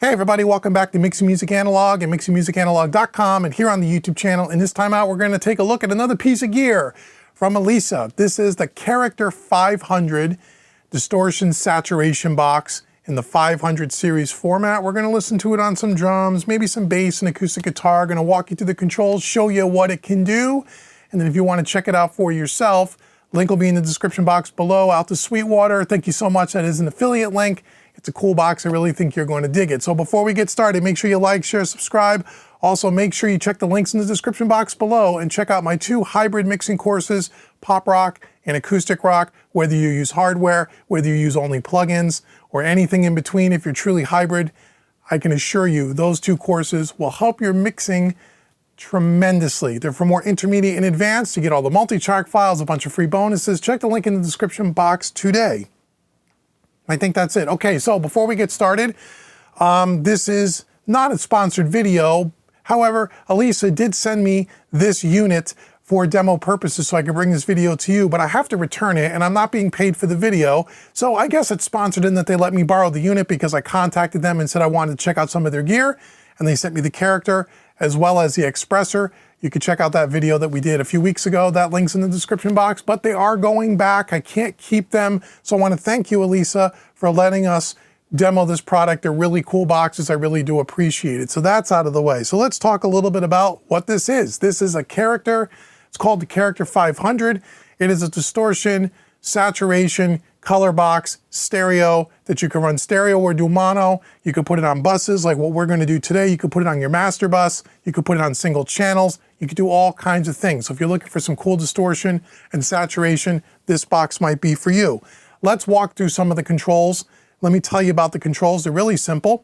Hey everybody, welcome back to Mixing Music Analog and mixingmusicanalog.com, and here on the YouTube channel. And this time out, we're going to take a look at another piece of gear from Elysia. This is the Karacter 500 distortion saturation box in the 500 series format. We're going to listen to it on some drums, maybe some bass and acoustic guitar. Going to walk you through the controls, show you what it can do. And then if you want to check it out for yourself, link will be in the description box below. Out to Sweetwater. Thank you so much. That is an affiliate link. It's a cool box. I really think you're going to dig it. So before we get started, make sure you like, share, subscribe. Also, make sure you check the links in the description box below and check out my 2 hybrid mixing courses, pop rock and acoustic rock, whether you use hardware, whether you use only plugins, or anything in between. If you're truly hybrid, I can assure you those 2 courses will help your mixing tremendously. They're for more intermediate and advanced. You get all the multi-track files, a bunch of free bonuses. Check the link in the description box today. I think that's it. Okay, so before we get started, this is not a sponsored video. However, Elysia did send me this unit for demo purposes so I can bring this video to you, but I have to return it and I'm not being paid for the video. So I guess it's sponsored in that they let me borrow the unit because I contacted them and said I wanted to check out some of their gear, and they sent me the Karacter as well as the Expressor. You can check out that video that we did a few weeks ago. That link's in the description box, but they are going back. I can't keep them. So I want to thank you, Elysia, for letting us demo this product. They're really cool boxes. I really do appreciate it. So that's out of the way. So let's talk a little bit about what this is. This is a Karacter. It's called the Karacter 500. It is a distortion, saturation, color box, stereo that you can run stereo or do mono. You could put it on buses like what we're going to do today. You could put it on your master bus. You could put it on single channels. You could do all kinds of things. So if you're looking for some cool distortion and saturation, this box might be for you. Let's walk through some of the controls. Let me tell you about the controls. They're really simple.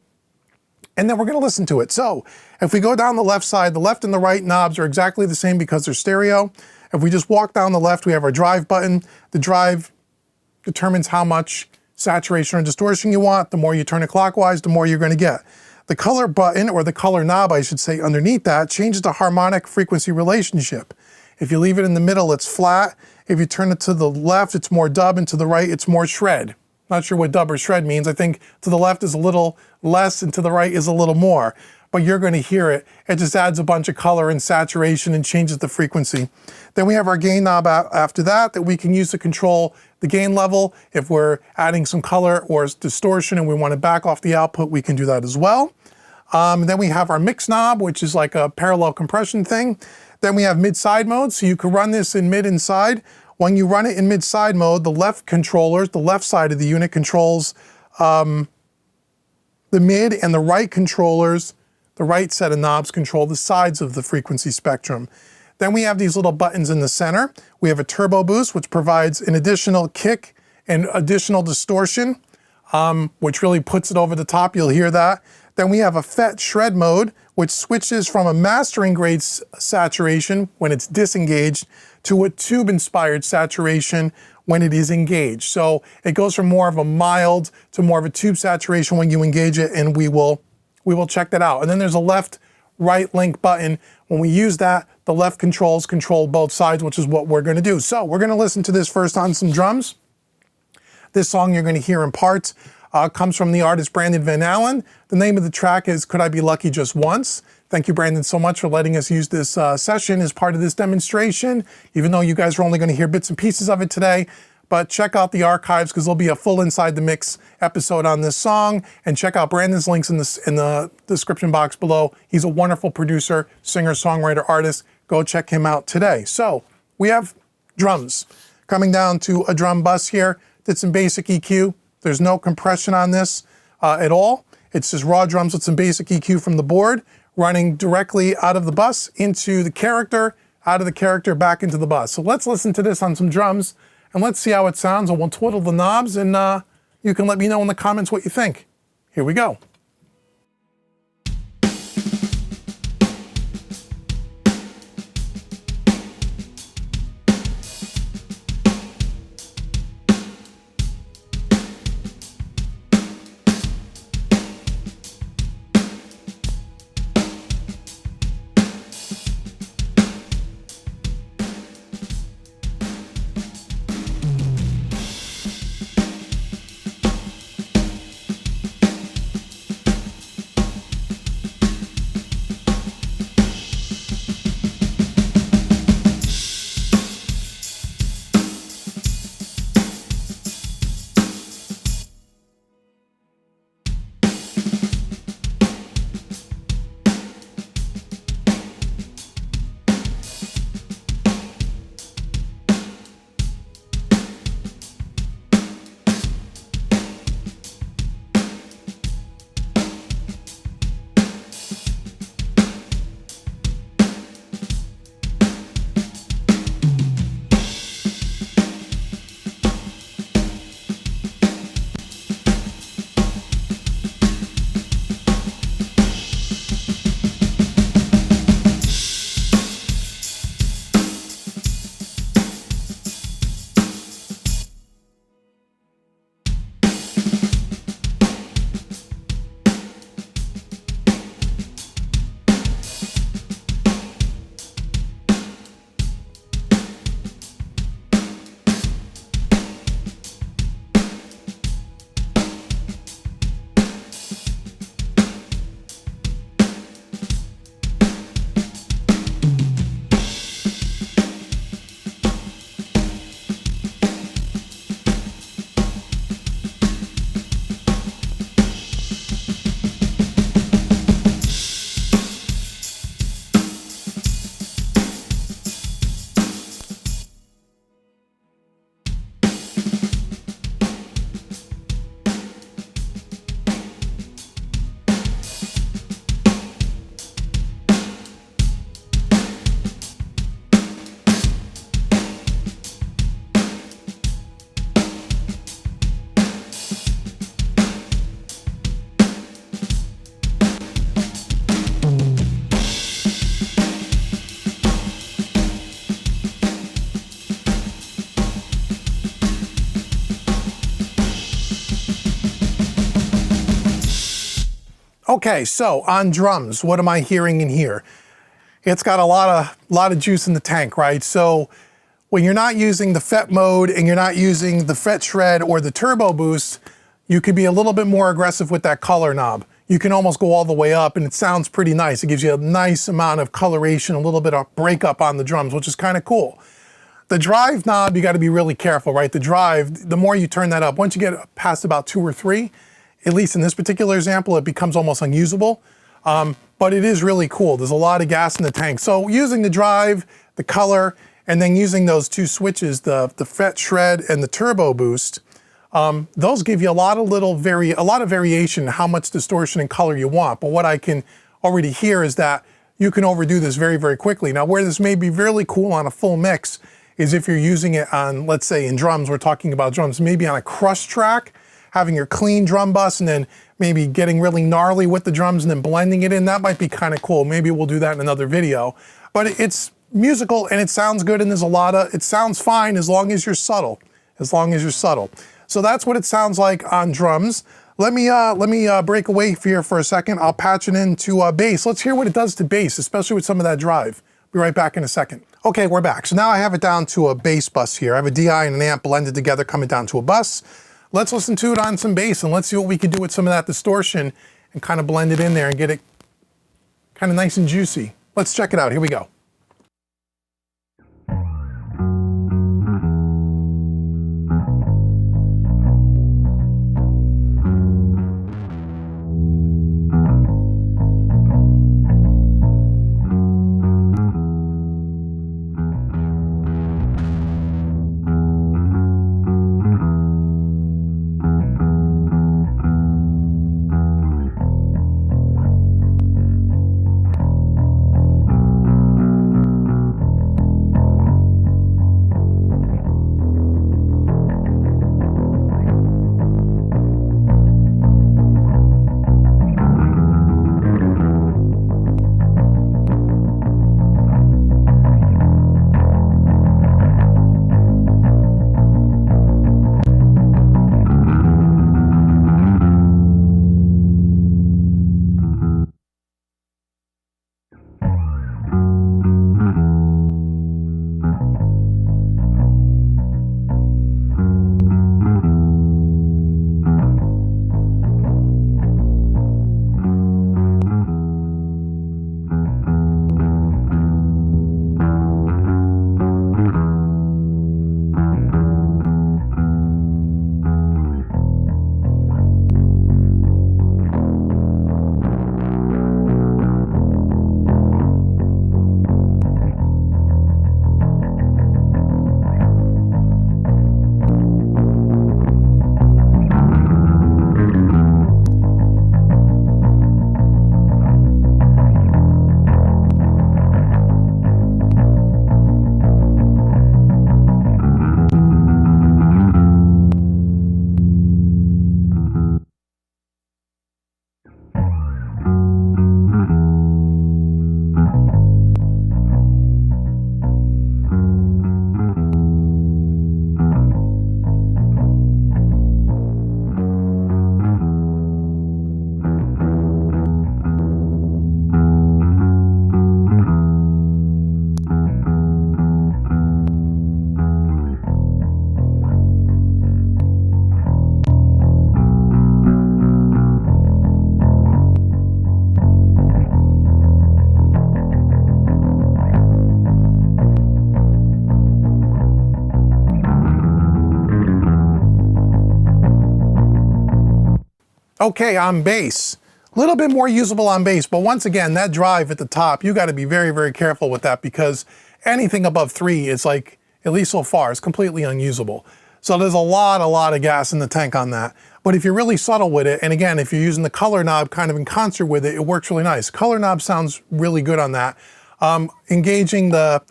And then we're going to listen to it. So if we go down the left side, the left and the right knobs are exactly the same because they're stereo. If we just walk down the left, we have our drive button. The drive determines how much saturation or distortion you want. The more you turn it clockwise, the more you're going to get. The color button, or the color knob, I should say, underneath that changes the harmonic frequency relationship. If you leave it in the middle, it's flat. If you turn it to the left, it's more dub, and to the right, it's more shred. Not sure what dub or shred means. I think to the left is a little less and to the right is a little more. But you're going to hear it. It just adds a bunch of color and saturation and changes the frequency. Then we have our gain knob after that we can use to control the gain level. If we're adding some color or distortion and we want to back off the output, we can do that as well. Then we have our mix knob, which is like a parallel compression thing. Then we have mid-side mode, so you can run this in mid and side. When you run it in mid-side mode, the left controllers, the left side of the unit controls the mid, and the right controllers, the right set of knobs control the sides of the frequency spectrum. Then we have these little buttons in the center. We have a turbo boost, which provides an additional kick and additional distortion, which really puts it over the top. You'll hear that. Then we have a FET shred mode, which switches from a mastering grade saturation when it's disengaged to a tube-inspired saturation when it is engaged. So it goes from more of a mild to more of a tube saturation when you engage it, and we will check that out. And then there's a left-right link button. When we use that, the left controls control both sides, which is what we're going to do. So we're going to listen to this first on some drums. This song you're going to hear in parts comes from the artist Brandon Van Allen. The name of the track is Could I Be Lucky Just Once? Thank you, Brandon, so much for letting us use this session as part of this demonstration, even though you guys are only going to hear bits and pieces of it today. But check out the archives because there'll be a full Inside the Mix episode on this song. And check out Brandon's links in the description box below. He's a wonderful producer, singer, songwriter, artist. Go check him out today. So we have drums. Coming down to a drum bus here. Did some basic EQ. There's no compression on this at all. It's just raw drums with some basic EQ from the board, running directly out of the bus into the Karacter, out of the Karacter back into the bus. So let's listen to this on some drums and let's see how it sounds. And we'll twiddle the knobs, and you can let me know in the comments what you think. Here we go. Okay, so on drums, what am I hearing in here? It's got a lot of juice in the tank, right? So when you're not using the FET mode and you're not using the FET shred or the turbo boost, you could be a little bit more aggressive with that color knob. You can almost go all the way up and it sounds pretty nice. It gives you a nice amount of coloration, a little bit of breakup on the drums, which is kind of cool. The drive knob, you got to be really careful, right? The drive, the more you turn that up, once you get past about 2 or 3, at least in this particular example, it becomes almost unusable. But it is really cool. There's a lot of gas in the tank. So using the drive, the color, and then using those 2 switches, the FET shred and the turbo boost, those give you a lot of variation in how much distortion and color you want. But what I can already hear is that you can overdo this very, very quickly. Now, where this may be really cool on a full mix is if you're using it on, let's say in drums, we're talking about drums, maybe on a crush track, having your clean drum bus and then maybe getting really gnarly with the drums and then blending it in. That might be kind of cool. Maybe we'll do that in another video. But it's musical and it sounds good and there's it sounds fine as long as you're subtle, So that's what it sounds like on drums. Let me break away here for a second. I'll patch it into bass. Let's hear what it does to bass, especially with some of that drive. Be right back in a second. Okay, we're back. So now I have it down to a bass bus here. I have a DI and an amp blended together coming down to a bus. Let's listen to it on some bass and let's see what we can do with some of that distortion and kind of blend it in there and get it kind of nice and juicy. Let's check it out. Here we go. Okay, on bass, a little bit more usable on bass, but once again, that drive at the top, you got to be very, very careful with that because anything above 3 is like, at least so far, is completely unusable. So there's a lot of gas in the tank on that. But if you're really subtle with it, and again, if you're using the color knob kind of in concert with it, it works really nice. Color knob sounds really good on that. Engaging the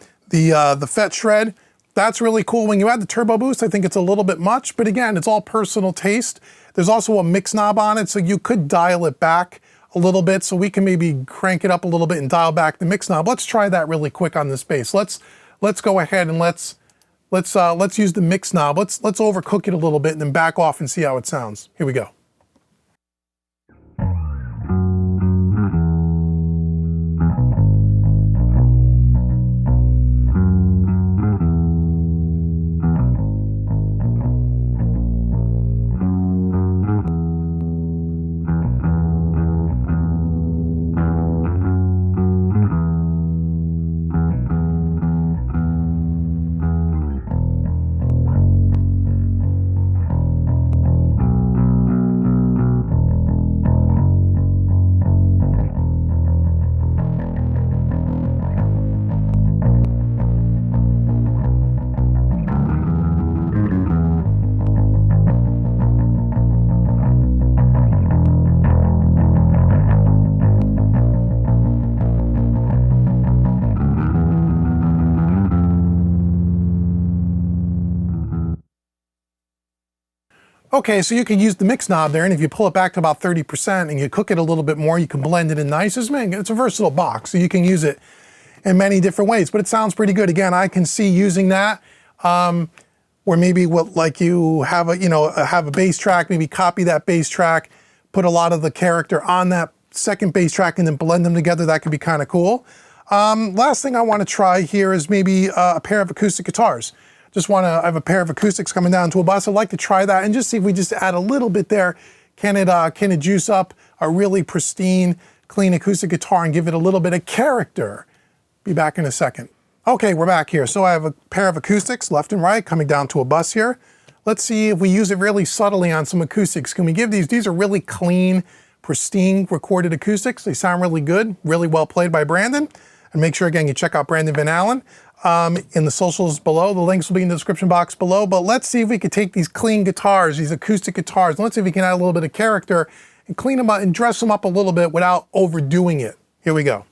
FET shred, that's really cool. When you add the turbo boost, I think it's a little bit much, but again, it's all personal taste. There's also a mix knob on it, so you could dial it back a little bit, so we can maybe crank it up a little bit and dial back the mix knob. Let's try that really quick on this bass. Let's go ahead and let's use the mix knob. Let's overcook it a little bit and then back off and see how it sounds. Here we go. Okay, so you can use the mix knob there, and if you pull it back to about 30% and you cook it a little bit more, you can blend it in nice. It's a versatile box, so you can use it in many different ways, but it sounds pretty good. Again, I can see using that where maybe like you have a bass track, maybe copy that bass track, put a lot of the character on that second bass track and then blend them together. That could be kind of cool. Last thing I want to try here is maybe a pair of acoustic guitars. I have a pair of acoustics coming down to a bus. I'd like to try that and just see if we just add a little bit there. Can it juice up a really pristine, clean acoustic guitar and give it a little bit of character? Be back in a second. Okay, we're back here. So I have a pair of acoustics, left and right, coming down to a bus here. Let's see if we use it really subtly on some acoustics. Can we give these are really clean, pristine recorded acoustics. They sound really good, really well played by Brandon. And make sure, again, you check out Brandon Van Allen in the socials below. The links will be in the description box below. But let's see if we could take these clean guitars, these acoustic guitars, and let's see if we can add a little bit of character and clean them up and dress them up a little bit without overdoing it. Here we go.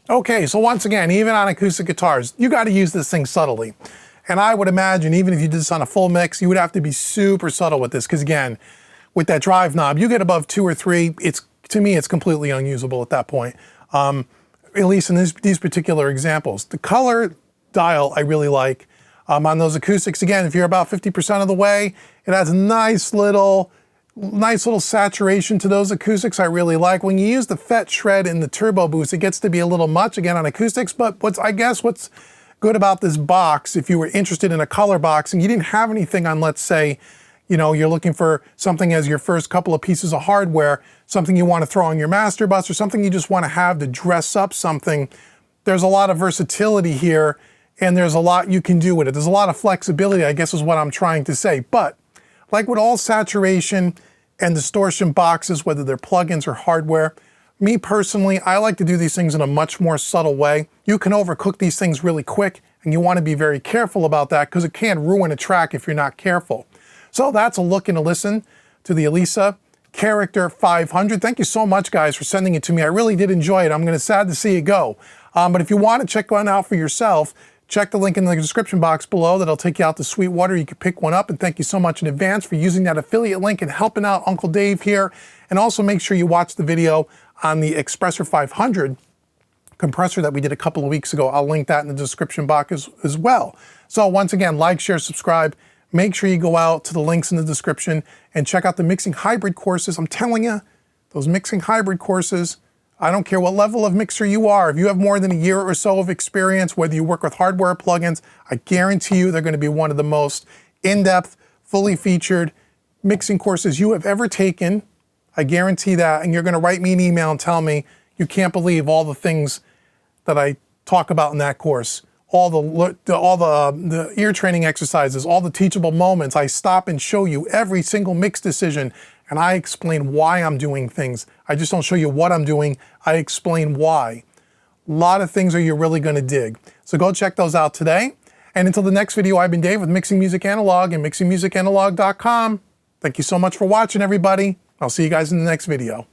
Okay, so once again, even on acoustic guitars, you got to use this thing subtly. And I would imagine even if you did this on a full mix, you would have to be super subtle with this because again, with that drive knob, you get above 2 or 3, to me, it's completely unusable at that point. At least in these particular examples. The color dial I really like on those acoustics. Again, if you're about 50% of the way, it adds a nice little saturation to those acoustics I really like. When you use the FET shred in the turbo boost, it gets to be a little much again on acoustics, but what's good about this box, if you were interested in a color box and you didn't have anything on, let's say, you're looking for something as your first couple of pieces of hardware, something you want to throw on your master bus or something you just want to have to dress up something, there's a lot of versatility here and there's a lot you can do with it. There's a lot of flexibility, I guess is what I'm trying to say. But like with all saturation and distortion boxes, whether they're plugins or hardware, me personally, I like to do these things in a much more subtle way. You can overcook these things really quick, and you want to be very careful about that because it can ruin a track if you're not careful. So that's a look and a listen to the Elysia Karacter 500. Thank you so much, guys, for sending it to me. I really did enjoy it. I'm sad to see it go. But if you want to check one out for yourself, check the link in the description box below. That'll take you out to Sweetwater. You can pick one up, and thank you so much in advance for using that affiliate link and helping out Uncle Dave here. And also make sure you watch the video on the Expressor 500 compressor that we did a couple of weeks ago. I'll link that in the description box as well. So once again, like, share, subscribe. Make sure you go out to the links in the description and check out the mixing hybrid courses. I'm telling you, those mixing hybrid courses I don't care what level of mixer you are. If you have more than a year or so of experience, whether you work with hardware plugins, I guarantee you they're going to be one of the most in-depth, fully featured mixing courses you have ever taken. I guarantee that. And you're going to write me an email and tell me you can't believe all the things that I talk about in that course. All the ear training exercises, all the teachable moments. I stop and show you every single mix decision, and I explain why I'm doing things. I just don't show you what I'm doing. I explain why. A lot of things are you're really going to dig. So go check those out today. And until the next video, I've been Dave with Mixing Music Analog and mixingmusicanalog.com. Thank you so much for watching, everybody. I'll see you guys in the next video.